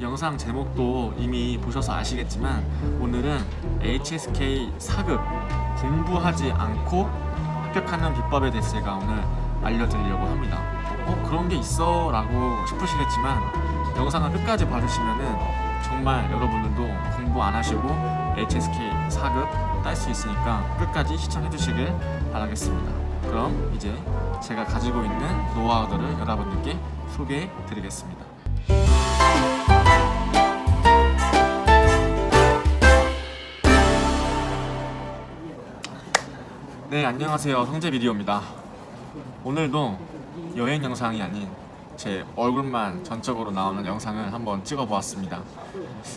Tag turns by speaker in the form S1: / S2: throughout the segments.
S1: 영상 제목도 이미 보셔서 아시겠지만 오늘은 HSK 4급 공부하지 않고 합격하는 비법에 대해서 제가 오늘 알려드리려고 합니다. 그런 게 있어? 라고 싶으시겠지만 영상을 끝까지 봐주시면은 정말 여러분들도 공부 안 하시고 HSK 4급 딸 수 있으니까 끝까지 시청해 주시길 바라겠습니다. 그럼 이제 제가 가지고 있는 노하우들을 여러분들께 소개해 드리겠습니다. 네, 안녕하세요. 성재비디오입니다. 오늘도 여행 영상이 아닌 제 얼굴만 전적으로 나오는 영상을 한번 찍어보았습니다.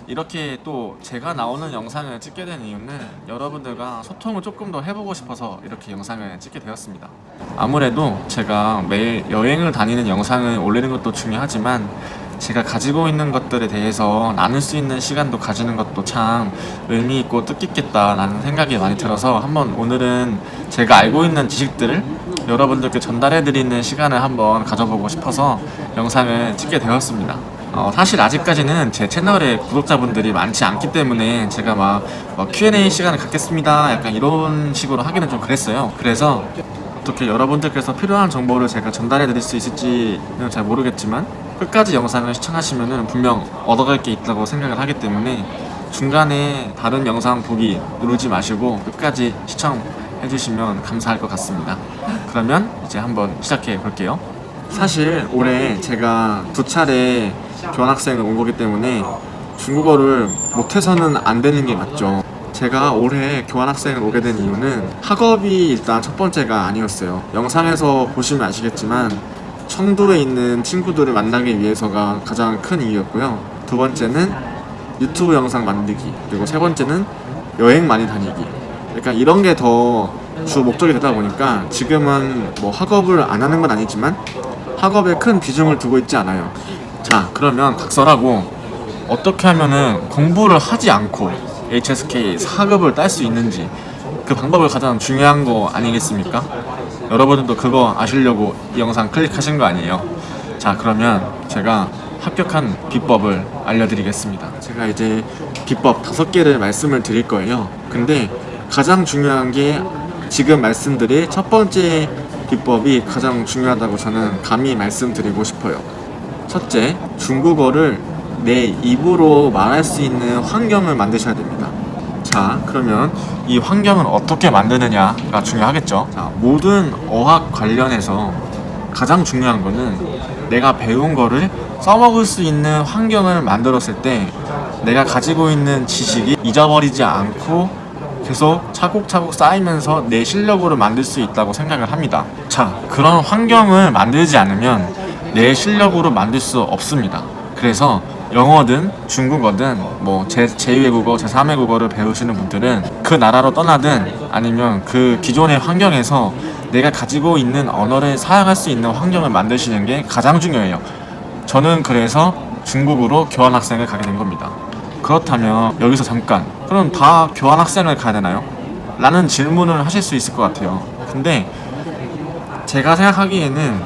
S1: 이렇게 또 제가 나오는 영상을 찍게 된 이유는 여러분들과 소통을 조금 더 해보고 싶어서 이렇게 영상을 찍게 되었습니다. 아무래도 제가 매일 여행을 다니는 영상을 올리는 것도 중요하지만 제가 가지고 있는 것들에 대해서 나눌 수 있는 시간도 가지는 것도 참 의미 있고 뜻깊겠다라는 생각이 많이 들어서 한번 오늘은 제가 알고 있는 지식들을 여러분들께 전달해드리는 시간을 한번 가져보고 싶어서 영상을 찍게 되었습니다. 사실 아직까지는 제 채널에 구독자분들이 많지 않기 때문에 제가 막 Q&A 시간을 갖겠습니다 약간 이런 식으로 하기는 좀 그랬어요. 그래서 어떻게 여러분들께서 필요한 정보를 제가 전달해 드릴 수 있을지는 잘 모르겠지만 끝까지 영상을 시청하시면 분명 얻어갈 게 있다고 생각을 하기 때문에 중간에 다른 영상 보기 누르지 마시고 끝까지 시청해 주시면 감사할 것 같습니다. 그러면 이제 한번 시작해 볼게요. 사실 올해 제가 2차례 교환학생을 온 거기 때문에 중국어를 못해서는 안 되는 게 맞죠. 제가 올해 교환학생을 오게 된 이유는 학업이 일단 첫 번째가 아니었어요. 영상에서 보시면 아시겠지만 청두에 있는 친구들을 만나기 위해서가 가장 큰 이유였고요. 두 번째는 유튜브 영상 만들기, 그리고 세 번째는 여행 많이 다니기. 그러니까 이런 게 더 주 목적이 되다 보니까 지금은 뭐 학업을 안 하는 건 아니지만 학업에 큰 비중을 두고 있지 않아요. 자, 그러면 각설하고 어떻게 하면은 공부를 하지 않고 HSK 4급을 딸 수 있는지 그 방법을 가장 중요한 거 아니겠습니까? 여러분들도 그거 아시려고 이 영상 클릭하신 거 아니에요? 자, 그러면 제가 합격한 비법을 알려드리겠습니다. 제가 이제 비법 5개를 말씀을 드릴 거예요. 근데 가장 중요한 게 지금 말씀드릴 첫 번째 비법이 가장 중요하다고 저는 감히 말씀드리고 싶어요. 첫째, 중국어를 내 입으로 말할 수 있는 환경을 만드셔야 됩니다. 자, 그러면 이 환경을 어떻게 만드느냐가 중요하겠죠. 자, 모든 어학 관련해서 가장 중요한 거는 내가 배운 거를 써먹을 수 있는 환경을 만들었을 때 내가 가지고 있는 지식이 잊어버리지 않고 계속 차곡차곡 쌓이면서 내 실력으로 만들 수 있다고 생각을 합니다. 자, 그런 환경을 만들지 않으면 내 실력으로 만들 수 없습니다. 그래서 영어든 중국어든 뭐 제2외 국어, 제3외 국어를 배우시는 분들은 그 나라로 떠나든 아니면 그 기존의 환경에서 내가 가지고 있는 언어를 사용할 수 있는 환경을 만드시는 게 가장 중요해요. 저는 그래서 중국으로 교환학생을 가게 된 겁니다. 그렇다면 여기서 잠깐, 그럼 다 교환학생을 가야 되나요? 라는 질문을 하실 수 있을 것 같아요. 근데 제가 생각하기에는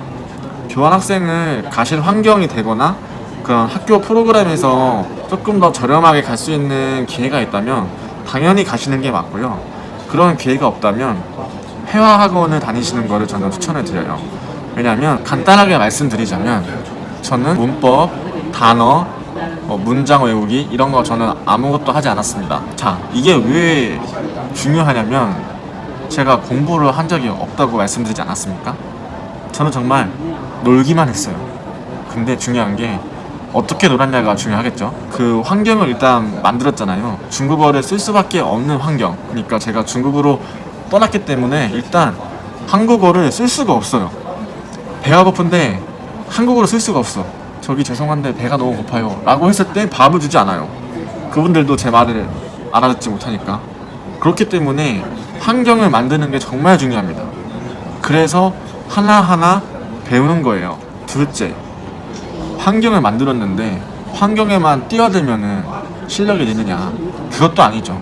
S1: 교환학생을 가실 환경이 되거나 그런 학교 프로그램에서 조금 더 저렴하게 갈 수 있는 기회가 있다면 당연히 가시는 게 맞고요. 그런 기회가 없다면 회화학원을 다니시는 거를 저는 추천해 드려요. 왜냐하면 간단하게 말씀드리자면 저는 문법, 단어, 문장 외우기 이런 거 저는 아무것도 하지 않았습니다. 자, 이게 왜 중요하냐면 제가 공부를 한 적이 없다고 말씀드리지 않았습니까? 저는 정말 놀기만 했어요. 근데 중요한 게 어떻게 놀았냐가 중요하겠죠. 그 환경을 일단 만들었잖아요. 중국어를 쓸 수밖에 없는 환경. 그러니까 제가 중국으로 떠났기 때문에 일단 한국어를 쓸 수가 없어요. 배가 고픈데 한국어를 쓸 수가 없어. 저기 죄송한데 배가 너무 고파요 라고 했을 때 밥을 주지 않아요. 그분들도 제 말을 알아듣지 못하니까. 그렇기 때문에 환경을 만드는 게 정말 중요합니다. 그래서 하나하나 배우는 거예요. 둘째, 환경을 만들었는데 환경에만 뛰어들면은 실력이 느느냐? 그것도 아니죠.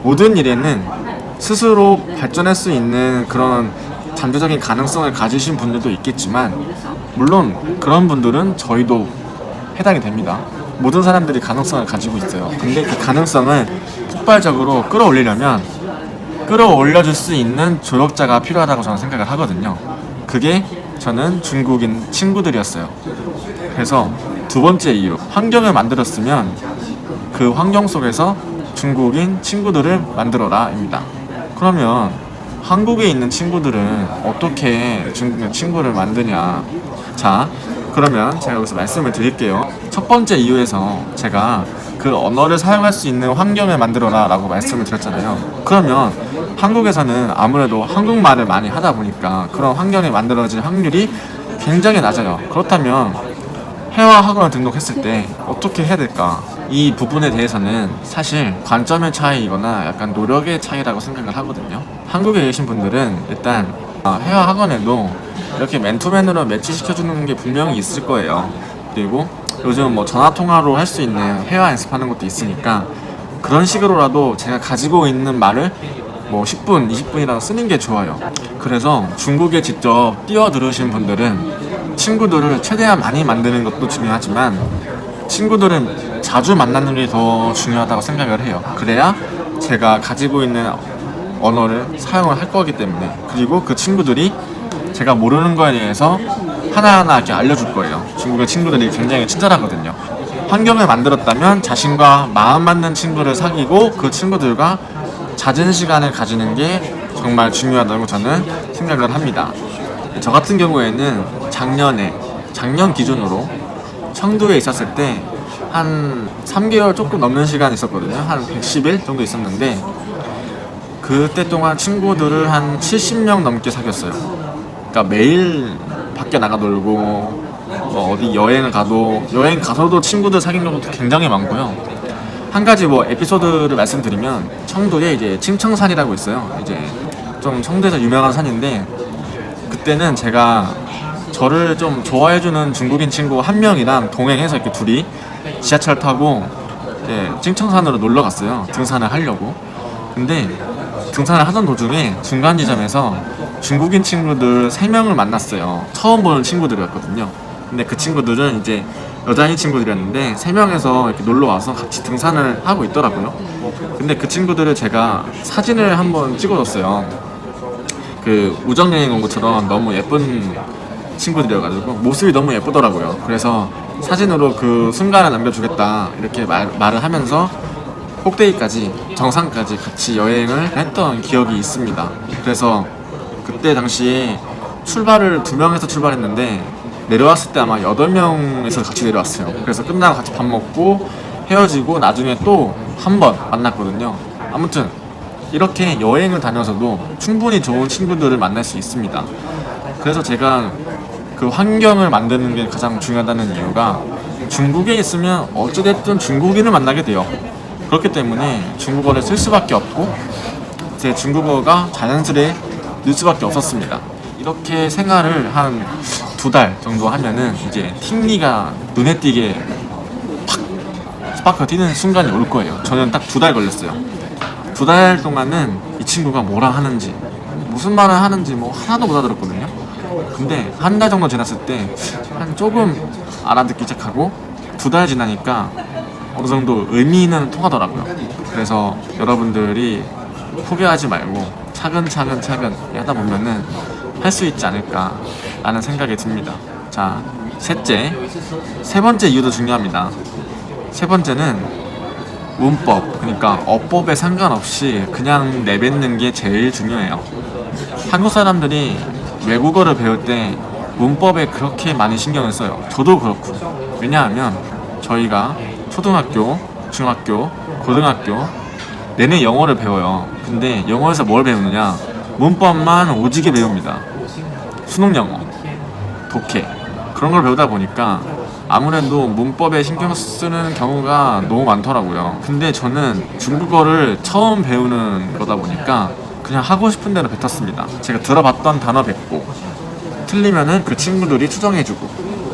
S1: 모든 일에는 스스로 발전할 수 있는 그런 잠재적인 가능성을 가지신 분들도 있겠지만 물론 그런 분들은 저희도 해당이 됩니다. 모든 사람들이 가능성을 가지고 있어요. 근데 그 가능성을 폭발적으로 끌어올리려면 끌어올려줄 수 있는 조력자가 필요하다고 저는 생각을 하거든요. 그게 저는 중국인 친구들이었어요. 그래서 두 번째 이유, 환경을 만들었으면 그 환경 속에서 중국인 친구들을 만들어라입니다. 그러면 한국에 있는 친구들은 어떻게 중국인 친구를 만드냐? 자, 그러면 제가 여기서 말씀을 드릴게요. 첫 번째 이유에서 제가 그 언어를 사용할 수 있는 환경을 만들어라 라고 말씀을 드렸잖아요. 그러면 한국에서는 아무래도 한국말을 많이 하다 보니까 그런 환경이 만들어질 확률이 굉장히 낮아요. 그렇다면 회화 학원을 등록했을 때 어떻게 해야 될까? 이 부분에 대해서는 사실 관점의 차이이거나 약간 노력의 차이라고 생각을 하거든요. 한국에 계신 분들은 일단 회화 학원에도 이렇게 맨투맨으로 매치시켜주는 게 분명히 있을 거예요. 그리고 요즘 뭐 전화통화로 할 수 있는 회화 연습하는 것도 있으니까 그런 식으로라도 제가 가지고 있는 말을 뭐 10분, 20분이라도 쓰는 게 좋아요. 그래서 중국에 직접 뛰어들으신 분들은 친구들을 최대한 많이 만드는 것도 중요하지만 친구들은 자주 만나는 게 더 중요하다고 생각을 해요. 그래야 제가 가지고 있는 언어를 사용을 할 거기 때문에, 그리고 그 친구들이 제가 모르는 거에 대해서 하나하나 이렇게 알려줄 거예요. 중국의 친구들이 굉장히 친절하거든요. 환경을 만들었다면 자신과 마음 맞는 친구를 사귀고 그 친구들과 잦은 시간을 가지는 게 정말 중요하다고 저는 생각을 합니다. 저 같은 경우에는 작년 기준으로 청두에 있었을 때 한 3개월 조금 넘는 시간 있었거든요. 한 110일 정도 있었는데 그때 동안 친구들을 한 70명 넘게 사귀었어요. 그러니까 매일 밖에 나가 놀고 어디 여행을 가서도 친구들 사귄 경우도 굉장히 많고요. 한 가지 뭐 에피소드를 말씀드리면 청도에 이제 칭청산이라고 있어요. 이제 좀 청도에서 유명한 산인데 그때는 제가 저를 좀 좋아해주는 중국인 친구 한 명이랑 동행해서 이렇게 둘이 지하철 타고 칭청산으로 놀러 갔어요. 등산을 하려고. 근데 등산을 하던 도중에 중간 지점에서 중국인 친구들 3명을 만났어요. 처음 보는 친구들이었거든요. 근데 그 친구들은 이제 여자인 친구들이었는데 3명에서 이렇게 놀러 와서 같이 등산을 하고 있더라고요. 근데 그 친구들을 제가 사진을 한번 찍어줬어요. 그 우정여행 온 것처럼 너무 예쁜 친구들이어가지고 모습이 너무 예쁘더라고요. 그래서 사진으로 그 순간을 남겨주겠다 이렇게 말을 하면서 꼭대기까지 정상까지 같이 여행을 했던 기억이 있습니다. 그래서 그때 당시에 출발을 2명에서 출발했는데 내려왔을 때 아마 8명에서 같이 내려왔어요. 그래서 끝나고 같이 밥 먹고 헤어지고 나중에 또 한 번 만났거든요. 아무튼 이렇게 여행을 다녀서도 충분히 좋은 친구들을 만날 수 있습니다. 그래서 제가 그 환경을 만드는 게 가장 중요하다는 이유가 중국에 있으면 어찌됐든 중국인을 만나게 돼요. 그렇기 때문에 중국어를 쓸 수밖에 없고 제 중국어가 자연스레 늘 수밖에 없었습니다. 이렇게 생활을 한 2달 정도 하면은 이제 팅리가 눈에 띄게 팍 스파크가 튀는 순간이 올 거예요. 저는 딱 2달 걸렸어요. 2달 동안은 이 친구가 뭐라 하는지 무슨 말을 하는지 뭐 하나도 못 알아들었거든요. 근데 한 달 정도 지났을 때 한 조금 알아듣기 시작하고 2달 지나니까 어느 정도 의미는 통하더라고요. 그래서 여러분들이 포기하지 말고 차근차근 하다 보면은 할 수 있지 않을까 라는 생각이 듭니다. 자, 세 번째 이유도 중요합니다. 세 번째는 문법, 그러니까 어법에 상관없이 그냥 내뱉는 게 제일 중요해요. 한국 사람들이 외국어를 배울 때 문법에 그렇게 많이 신경을 써요. 저도 그렇고. 왜냐하면 저희가 초등학교, 중학교, 고등학교 내내 영어를 배워요. 근데 영어에서 뭘 배우느냐? 문법만 오지게 배웁니다. 수능 영어, 독해 그런 걸 배우다 보니까 아무래도 문법에 신경 쓰는 경우가 너무 많더라고요. 근데 저는 중국어를 처음 배우는 거다 보니까 그냥 하고 싶은 대로 뱉었습니다. 제가 들어봤던 단어 뱉고 틀리면은 그 친구들이 수정해주고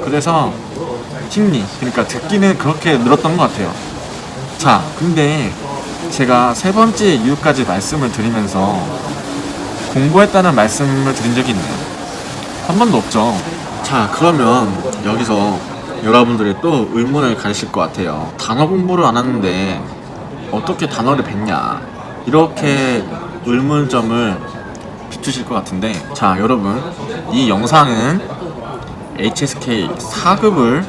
S1: 그래서 팅리, 그러니까 듣기는 그렇게 늘었던 것 같아요. 자, 근데 제가 세 번째 이유까지 말씀을 드리면서 공부했다는 말씀을 드린 적이 있나요? 한 번도 없죠. 자, 그러면 여기서 여러분들이 또 의문을 가지실 것 같아요. 단어 공부를 안 하는데 어떻게 단어를 뱉냐, 이렇게 의문점을 비추실 것 같은데, 자 여러분, 이 영상은 HSK 4급을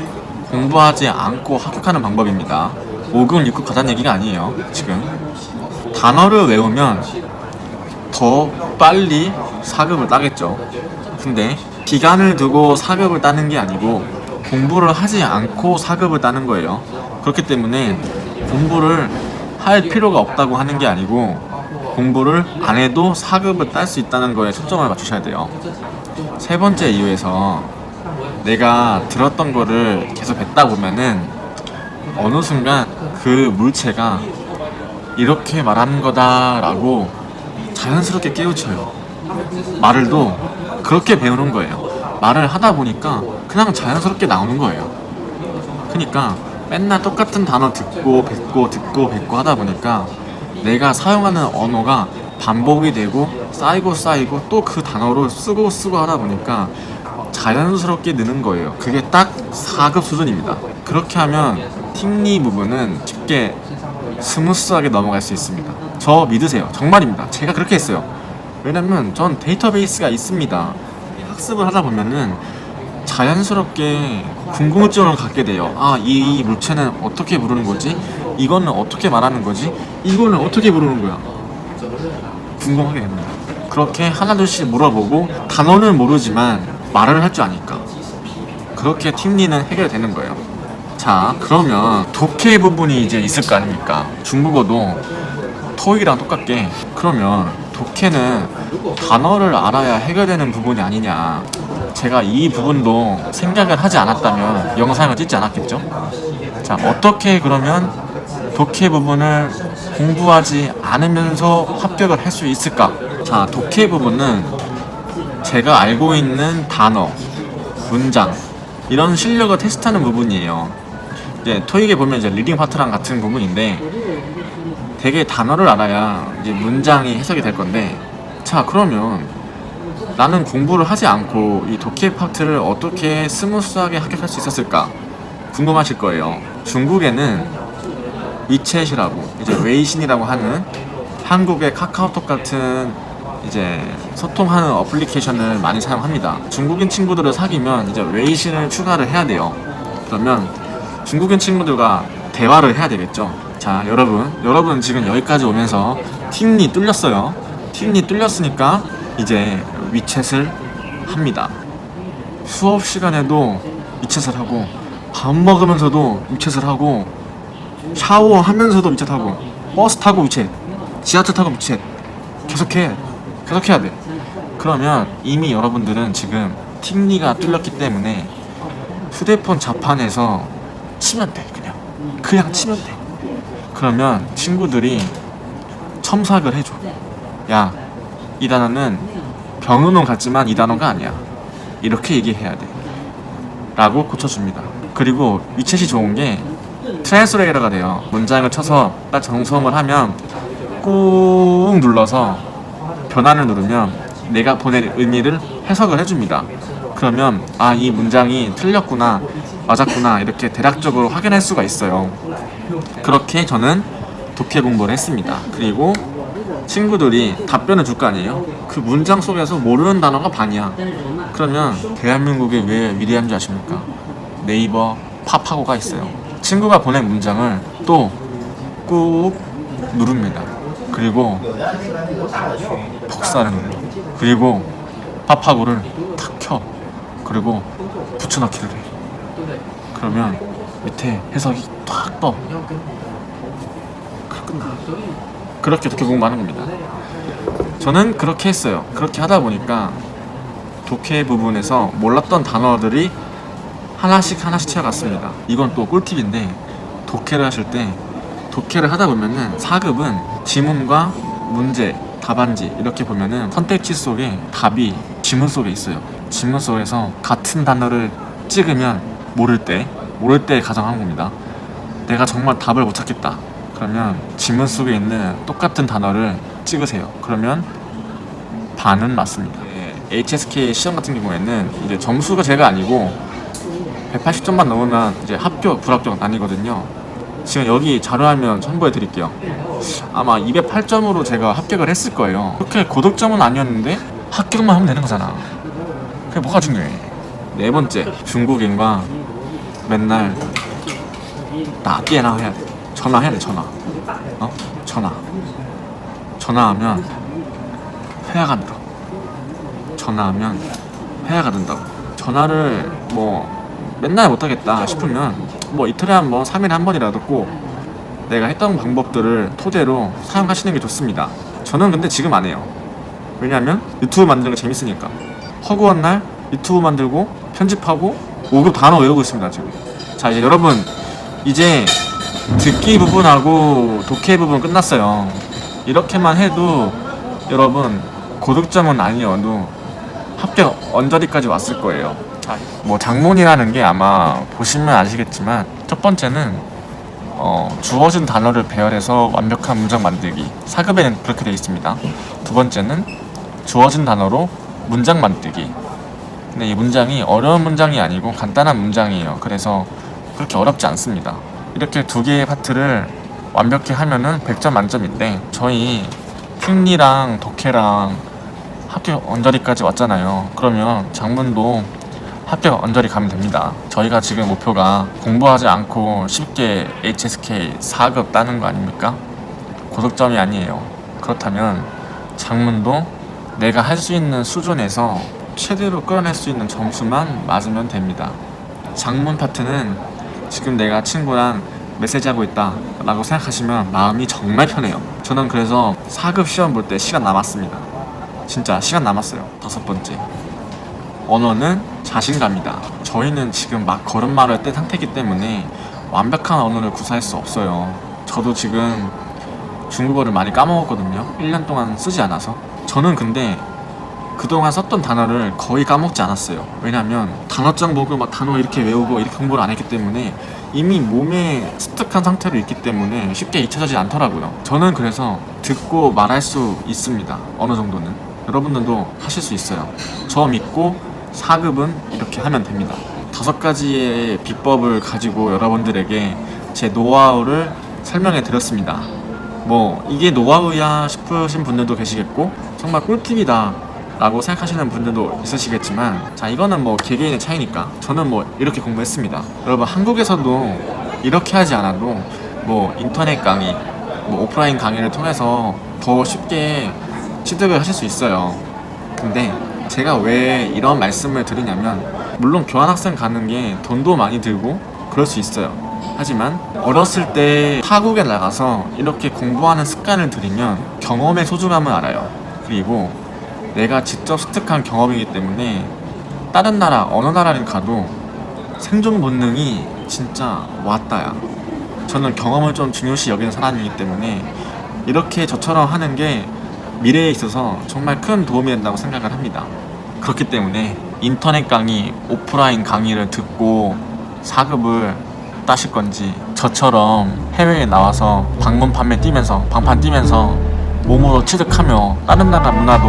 S1: 공부하지 않고 합격하는 방법입니다. 5급, 6급 가자는 얘기가 아니에요. 지금 단어를 외우면 더 빨리 4급을 따겠죠. 근데 기간을 두고 4급을 따는 게 아니고 공부를 하지 않고 4급을 따는 거예요. 그렇기 때문에 공부를 할 필요가 없다고 하는 게 아니고 공부를 안 해도 4급을 딸 수 있다는 거에 초점을 맞추셔야 돼요. 세 번째 이유에서 내가 들었던 거를 계속 뱉다 보면은 어느 순간 그 물체가 이렇게 말하는 거다라고 자연스럽게 깨우쳐요. 말을도 그렇게 배우는 거예요. 말을 하다 보니까 그냥 자연스럽게 나오는 거예요. 그러니까 맨날 똑같은 단어 듣고 뱉고 하다 보니까 내가 사용하는 언어가 반복이 되고 쌓이고 또 그 단어를 쓰고 하다 보니까 자연스럽게 느는 거예요. 그게 딱 4급 수준입니다. 그렇게 하면 팅리 부분은 쉽게 스무스하게 넘어갈 수 있습니다. 저 믿으세요. 정말입니다. 제가 그렇게 했어요. 왜냐면 전 데이터베이스가 있습니다. 학습을 하다 보면은 자연스럽게 궁금증을 갖게 돼요. 아, 이 물체는 어떻게 부르는 거지? 이거는 어떻게 말하는 거지? 이거는 어떻게 부르는 거야? 궁금하게 됩니다. 그렇게 하나둘씩 물어보고 단어는 모르지만 말을 할 줄 아니까 그렇게 팅리는 해결되는 거예요. 자, 그러면 독해 부분이 이제 있을 거 아닙니까? 중국어도 토익이랑 똑같게. 그러면 독해는 단어를 알아야 해결되는 부분이 아니냐. 제가 이 부분도 생각을 하지 않았다면 영상을 찍지 않았겠죠? 자, 어떻게 그러면 독해 부분을 공부하지 않으면서 합격을 할 수 있을까? 자, 독해 부분은 제가 알고 있는 단어, 문장, 이런 실력을 테스트하는 부분이에요. 이제 토익에 보면 이제 리딩 파트랑 같은 부분인데 되게 단어를 알아야 이제 문장이 해석이 될 건데, 자 그러면 나는 공부를 하지 않고 이 독해 파트를 어떻게 스무스하게 합격할 수 있었을까 궁금하실 거예요. 중국에는 위챗이라고 이제 웨이신이라고 하는 한국의 카카오톡 같은 이제 소통하는 어플리케이션을 많이 사용합니다. 중국인 친구들을 사귀면 이제 웨이신을 추가를 해야 돼요. 그러면 중국인 친구들과 대화를 해야 되겠죠. 자, 여러분 지금 여기까지 오면서 팅리 뚫렸어요. 팅리 뚫렸으니까 이제 위챗을 합니다. 수업 시간에도 위챗을 하고, 밥 먹으면서도 위챗을 하고, 샤워하면서도 위챗 하고, 버스 타고 위챗, 지하철 타고 위챗, 계속해야 돼. 그러면 이미 여러분들은 지금 팅리가 뚫렸기 때문에 휴대폰 자판에서 치면 돼. 그냥 치면 돼. 그러면 친구들이 첨삭을 해줘. 야, 이 단어는 병은호 같지만 이 단어가 아니야. 이렇게 얘기해야 돼. 라고 고쳐줍니다. 그리고 위챗이 좋은 게 트랜스레이터가 돼요. 문장을 쳐서 딱 정성을 하면 꾹 눌러서 변환을 누르면 내가 보낸 의미를 해석을 해줍니다. 그러면 아, 이 문장이 틀렸구나, 맞았구나, 이렇게 대략적으로 확인할 수가 있어요. 그렇게 저는 독해 공부를 했습니다. 그리고 친구들이 답변을 줄 거 아니에요. 그 문장 속에서 모르는 단어가 반이야. 그러면 대한민국에 왜 위대한 줄 아십니까? 네이버 팝하고가 있어요. 친구가 보낸 문장을 또 꾹 누릅니다. 그리고 복사를 눌러. 그리고 팝하고를 탁 켜. 그리고 붙여넣기를 해. 그러면 밑에 해석이 탁 떠. 끝나. 그렇게 독해 공부하는 겁니다. 저는 그렇게 했어요. 그렇게 하다 보니까 독해 부분에서 몰랐던 단어들이 하나씩 채워갔습니다. 이건 또 꿀팁인데, 독해를 하실 때 독해를 하다 보면은 4급은 지문과 문제, 답안지 이렇게 보면은 선택지 속에 답이 지문 속에 있어요. 지문 속에서 같은 단어를 찍으면 모를 때 가정한 겁니다. 내가 정말 답을 못 찾겠다. 그러면 지문 속에 있는 똑같은 단어를 찍으세요. 그러면 반은 맞습니다. HSK 시험 같은 경우에는 이제 점수가 제가 아니고 180점만 넘으면 이제 합격, 불합격 아니거든요. 지금 여기 자료화면 첨부해 드릴게요. 아마 208점으로 제가 합격을 했을 거예요. 그렇게 고득점은 아니었는데 합격만 하면 되는 거잖아. 그게 뭐가 중요해. 네 번째, 중국인과 맨날 나띠에나 해야 돼. 전화해야 돼, 전화. 전화하면 회화가 늘어. 전화하면 회화가 된다고. 전화를 뭐 맨날 못하겠다 싶으면 뭐 이틀에 한 번, 3일에 한 번이라도 꼭 내가 했던 방법들을 토대로 사용하시는 게 좋습니다. 저는 근데 지금 안 해요. 왜냐면 유튜브 만드는 거 재밌으니까. 허구한 날 유튜브 만들고 편집하고 5급 단어 외우고 있습니다 지금. 자, 이제 여러분, 이제 듣기 부분하고 독해 부분 끝났어요. 이렇게만 해도 여러분 고득점은 아니어도 합격 언저리까지 왔을 거예요. 자, 뭐 장문이라는 게 아마 보시면 아시겠지만, 첫 번째는 주어진 단어를 배열해서 완벽한 문장 만들기. 4급에는 그렇게 되어 있습니다. 두 번째는 주어진 단어로 문장 만들기. 근데 이 문장이 어려운 문장이 아니고 간단한 문장이에요. 그래서 그렇게 어렵지 않습니다. 이렇게 두 개의 파트를 완벽히 하면은 100점 만점인데, 저희听力랑 독해랑 합격 언저리까지 왔잖아요. 그러면 장문도 합격 언저리 가면 됩니다. 저희가 지금 목표가 공부하지 않고 쉽게 HSK 4급 따는 거 아닙니까? 고득점이 아니에요. 그렇다면 장문도 내가 할 수 있는 수준에서 최대로 끌어낼 수 있는 점수만 맞으면 됩니다. 장문 파트는 지금 내가 친구랑 메시지하고 있다 라고 생각하시면 마음이 정말 편해요. 저는 그래서 4급 시험 볼 때 시간 남았습니다. 진짜 시간 남았어요. 5번째, 언어는 자신감이다. 저희는 지금 막 걸음마를 뗀 상태이기 때문에 완벽한 언어를 구사할 수 없어요. 저도 지금 중국어를 많이 까먹었거든요. 1년 동안 쓰지 않아서. 저는 근데 그동안 썼던 단어를 거의 까먹지 않았어요. 왜냐면 단어장 보고 막 단어 이렇게 외우고 이렇게 공부를 안 했기 때문에 이미 몸에 습득한 상태로 있기 때문에 쉽게 잊혀지지 않더라고요. 저는 그래서 듣고 말할 수 있습니다. 어느 정도는. 여러분들도 하실 수 있어요. 저 믿고 4급은 이렇게 하면 됩니다. 5가지의 비법을 가지고 여러분들에게 제 노하우를 설명해 드렸습니다. 뭐 이게 노하우야 싶으신 분들도 계시겠고, 정말 꿀팁이다 라고 생각하시는 분들도 있으시겠지만, 자, 이거는 뭐 개개인의 차이니까 저는 뭐 이렇게 공부했습니다. 여러분, 한국에서도 이렇게 하지 않아도 뭐 인터넷 강의, 뭐 오프라인 강의를 통해서 더 쉽게 취득을 하실 수 있어요. 근데 제가 왜 이런 말씀을 드리냐면, 물론 교환학생 가는 게 돈도 많이 들고 그럴 수 있어요. 하지만 어렸을 때 타국에 나가서 이렇게 공부하는 습관을 들이면 경험의 소중함을 알아요. 그리고 내가 직접 습득한 경험이기 때문에 다른 나라, 어느 나라를 가도 생존 본능이 진짜 왔다야. 저는 경험을 좀 중요시 여기는 사람이기 때문에 이렇게 저처럼 하는 게 미래에 있어서 정말 큰 도움이 된다고 생각을 합니다. 그렇기 때문에 인터넷 강의, 오프라인 강의를 듣고 4급을 따실 건지, 저처럼 해외에 나와서 방문 판매 뛰면서, 방판 뛰면서 몸으로 취득하며 다른 나라 문화도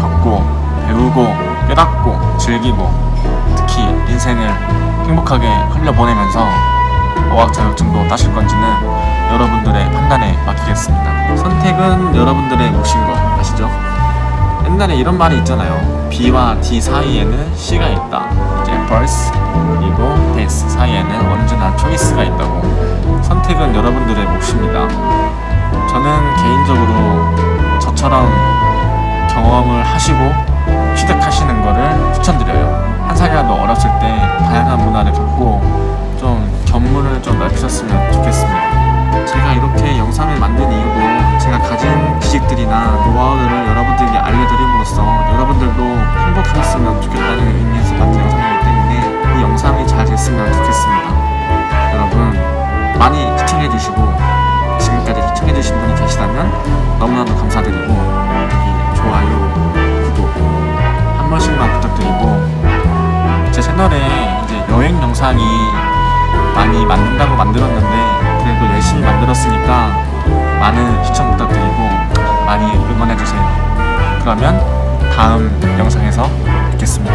S1: 겪고 배우고 깨닫고 즐기고, 특히 인생을 행복하게 흘려보내면서 어학 자격증도 따실 건지는 여러분들의 판단에 맡기겠습니다. 선택은 여러분들의 몫인 거 아시죠? 옛날에 이런 말이 있잖아요. B와 D 사이에는 C가 있다. 이제 birth 그리고 death 사이에는 언제나 choice가 있다고. 선택은 여러분들의 몫입니다. 저는 개인적으로 저처럼 경험을 하시고 취득하시는 거를 추천드려요. 한 살이라도 어렸을 때 다양한 문화를 겪고 좀 견문을 좀 넓히셨으면 좋겠습니다. 제가 이렇게 영상을 만든 이유도 제가 가진 지식들이나 노하우들을 여러분들에게 알려드림으로써 여러분들도 행복하셨으면 좋겠다는 의미에서 만든 영상이기 때문에 이 영상이 잘 됐으면 좋겠습니다. 여러분, 많이 시청해주시고 지금까지 시청해주신 분이 계시다면 너무나도 감사드리고, 여기 좋아요, 구독 한 번씩만 부탁드리고, 제 채널에 이제 여행 영상이 많이 만든다고 만들었는데 그래도 열심히 만들었으니까 많은 시청 부탁드리고 많이 응원해주세요. 그러면 다음 영상에서 뵙겠습니다.